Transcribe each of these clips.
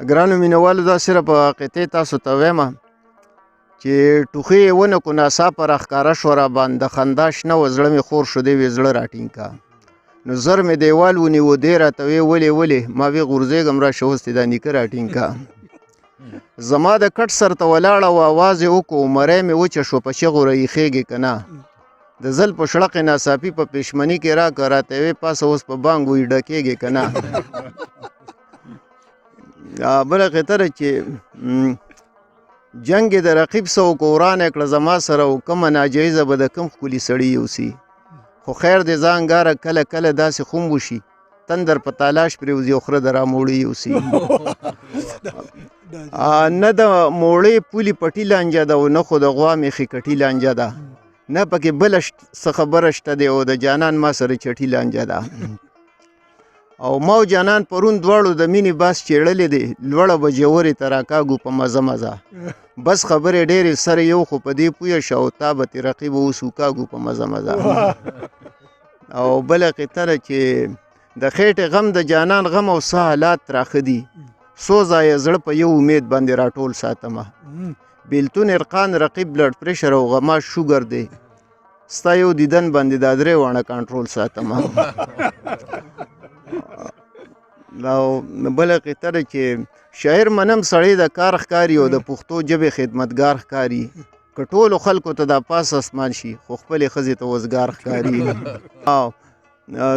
ګرانو مینوالو دا صرف قطعې تاسو ته وایم چې ټوخی یې ونه کړو ناڅاپه راښکاره شوه راباندې د خندا شنه وه زړه مې خور شو دی وې زړه راټینګ کا نو زر مې دیوال ونیو دی راته ویې ولې ما وی غورځېږم راشه اوس دې دا نیکه راټینګ کا زما د کټ سر ته ولاړه وه اواز یې وکړو مری مې وچه شوه په چغو رایښېږې که نه د زل په شړقې ناڅاپي په پېشمني کې راکړه راته ویې پاسه اوس په بانګ وی ډکېږې که نه بله خطره چې جنگ د رقیب سو کو وران کړه زما سره او کومه ناجایزه به د کوم ښکلي سړي یوسي خو خیر دې ځانګاره کله کله داسې خم وشي تندر په تالاش پرېوځي او خره د راموړي یوسي نه د موړې پولي پټي لانجه ده او نه خو د غوا میخي کټي لانجه ده نه پکې بله څه خبره شته دی او د جانان ما سره چټي لانجه ده او ما او جانان پرون دواړو د مینې باس چیړلې دی لوړه به جوورې ته راکاږو په مزه مزه بس خبرې ډېرې سره یو خو په دې پویه شه او تا به تې رقیب اوس وکاږو په مزه مزه او بله قطره چې د خېټې غم د جانان غم او څه حالات تراخه دي څو ځایه زړه په یو امید باندې راټول ساتمه بیلتون ارقان رقیب بلډ پریشر او غما شوګر دی ستا یو دیدن باندې دا درې واڼه کنټرول ساتمه او بله قطره چې شاعر منم سړی د کار ښکاري او د پښتو ژبې خدمتګار ښکاري که ټولو خلکو ته دا پاس اسمان شي خو خپلې ښځې ته وزګار ښکاري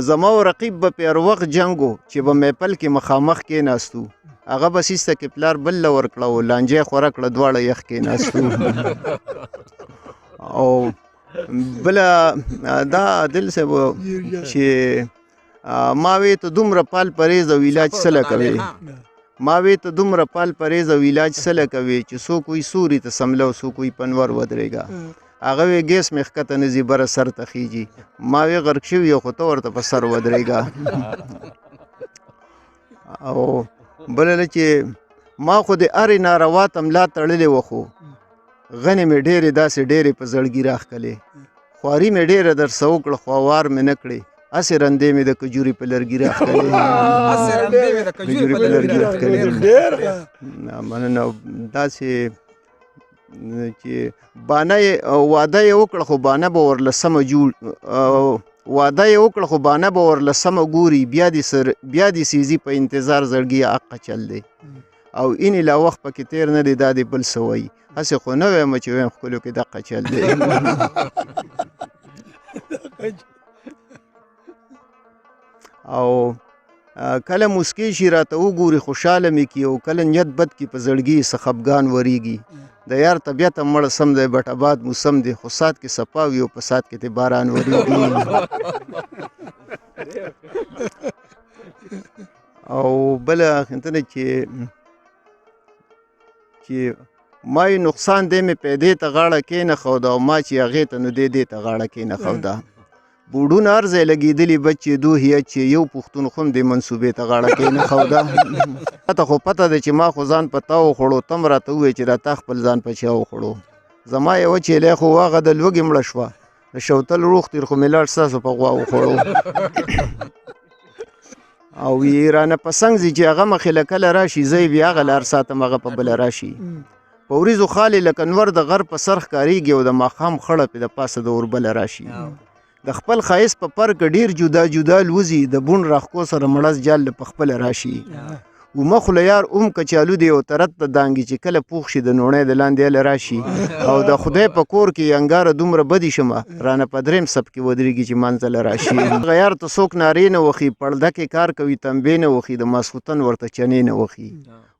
زما او رقیب به په هر وخت جنګ چې به میپل کې مخامخ کېناستو هغه به سیسته کې پلار بل له ورکړه او لانجه خوره کړه دواړه یخ کېناستو او بله دا عادل صاحب چې ما وی ته دومره پال پرهیز او علاج سله کوي ما وی ته دومره پال پرهیز او علاج سله کوي چې څوک وی سوري ته سمله او څوک وی پنور ودرېږه هغه وی ګیس مې ښکته نه ځي بره سر ته خیږي ما وی غرق شوي خو ته ورته په سر ودرېږه او بله چې ما خو د هرې ناروا ته ملا تړلې وه خو غنې مې ډېرې داسې ډېرې په زړګي راښکلې خواري مې ډېره درسه وکړه خو وار مې نه کړې هسې رندې مې د کجوري په لرګي راښکلې مننه داسې چې بانه یې واده یې وکړه خو بانه به ورله سمه واده یې وکړه خو بانه به ورله سمه ګوري بیا دې سیزي په انتظار زړګي حقه چل دی او اینې لا وخت پکې تیر نه دی دا دې بل څه وایي هسې خو نه وایم چې وایم ښکلو کې دقه چل دی او کله مسکی شي راته وګوري خوشحاله مې کي او کله نیت بد کي په زړګي څه خفګان وریږي د یار طبیعت مړه سم دی بټ آباد موسم دی خو سات کې صفا وي او په سات کې ته باران وریږي او بله خنتنه چې ما یې نقصان دی مې پیدې ته غاړه کېنښوده او ما چې هغې ته نو دې ته غاړه کېنښوده بوډونه هر ځای لګېدلي بچې دوهیه چې یو پښتون خو هم دې منصوبې ته غاړه کېنښوده ته خو پته ده چې ما خو ځان په تا وخوړو ته م راته ووایې چې دا تا خپل ځان په چا وخوړو زما یوه چیلی خو هغه د لوږې مړه شوه د شوتل روغ تیر خو مې لاړ ستاسو په غوا وخوړو او یې رانه په څنګ ځي چې هغه مخې له کله راشي زه یې بیا هغه لار ساتم هغه په بله راشي په وریځو خالې لکه نور د غر په سر ښکارېږي او د ماښام خړه پې د پاسه د اوربله راشي د خپل ښایست په پر کې ډېر جدا جدا لوځي د بون راښکو سره مړز جال په خپله راشي ومه خو له یار کچالو دی او ترت د دانګي چې کله پوخ شي د نوڼۍ د لاندې هله راشي او د خدای په کور کې انګاره دومره بدې شمه رانه په درېم سب کې ودرېږي چې منځله راشي هغه یار ته څوک نارې نه وخي پړده کې کار کوي تنبې نه وخي د ماسخوتن ورته چنې نه وخي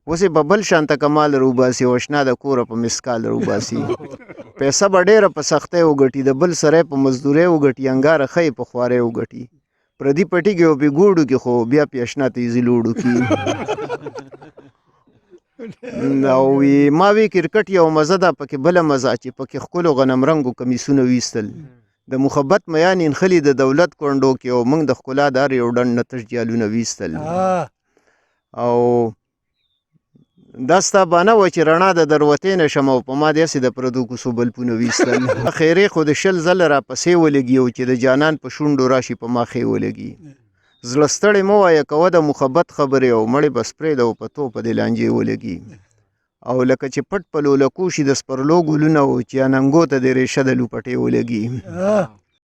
اوس یې په بل شانته کمال روباسي او اشنا د کوره په مسکال روباسي پیسه به ډېره په سختۍ وګټي د بل سړی په مزدورۍ وګټي انګاره ښه په خوارۍ وګټي پردي پټي کې او پې ګوډو کې خو بیا پې اشنا ته یې زیلوړو کې او ما وی کرکټ یو مزه ده پکې بله مزه چې پکې ښکلو غنم رنګو کمیسونه ویستل د محبت میان انخلي د دولت کونډو کې او موږ د ښکلا د هر یو ډنډ نه تش جالونه ویستل او دا ستا بانه وه چې رڼا د دروتې نه شم او په ما داسې د پردو کوڅو بلپونه ویستل خیرې خو د 20 ځله راپسې ولګي او چې د جانان په شونډو راشي په ما ښې ولګي زړه ستړی مه وایه کوه د مخبت خبرې او مړې به سپرېده او په تو په دې لانجې ولګي او لکه چې پټ په لولکو شي د سپرلو ګلونه و چې اننګو ته د ریشه د لوپټې ولګي